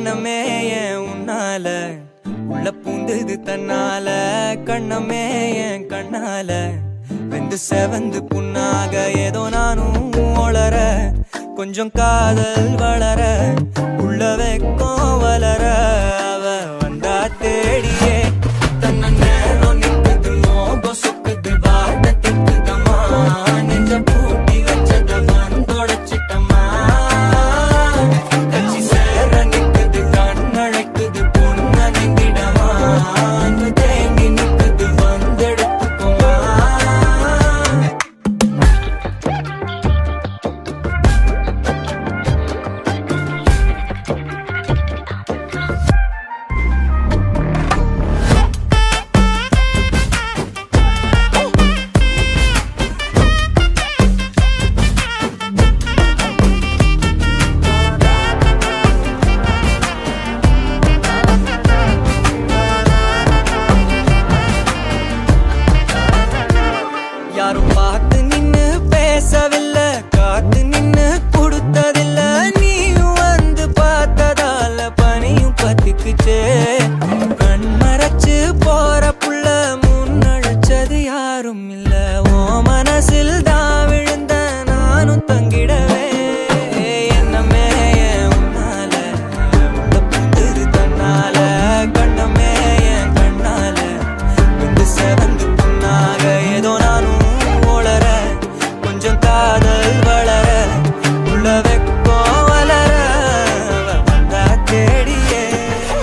எண்ணமே ஏன் உன்னால உள்ள பூந்தது தன்னால கண்ணமே என் கண்ணால வெந்து செவந்து புண்ணாக ஏதோ நானும் ஒளர கொஞ்சம் காதல் வளர உள்ள வெக்கம் வளர அவ வந்தா தேடியே தன்ன நேரம் நிற்குது மோகம் சொக்குது வாட்ட திக்குதம்மா நெஞ்ச பூட்டி வச்சத வந்தொடச்சிட்டம்மா கட்சி சேர நிற்குது கண்ணழைக்குது பொண்ண நெங்கிடமா அங்கு தேங்கி நிற்குது வந்தெடுத்துக்குமா யாரும் பார்த்து நின்னு பேசவில்லை காத்து நின்னு கொடுத்ததில்ல நீயும் வந்து பார்த்ததால பனியும் பத்திக்குச்சே கண் மறைச்சு போற புள்ள முன்னழைச்சது யாரும் இல்ல ஓ மனசில் தான் விழுந்த நானும் தங்கிடவே என்னமே உன்னால உள்ள புந்தது தன்னால கண்ணமே என் கண்ணால வந்து செவந்து புண்ணாக ஏதோ நானும் கொஞ்சம் காதல் வளர உள்ள வெக்கோ வளர வந்தா தேடியே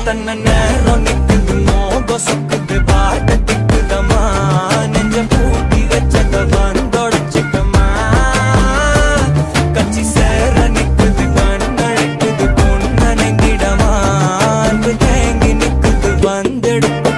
தன்ன நேரம் நிக்குது மோகம் சொக்குது பாட்ட திக்குதம்மா நெஞ்ச பூட்டி வச்சத வந்தொடச்சிட்டம்மா கட்சி சேர நிக்குது கண்ணழைக்குது பொண்ண நெங்கிடமா அன்பு தேங்கி நிக்குது வந்தெடுத்து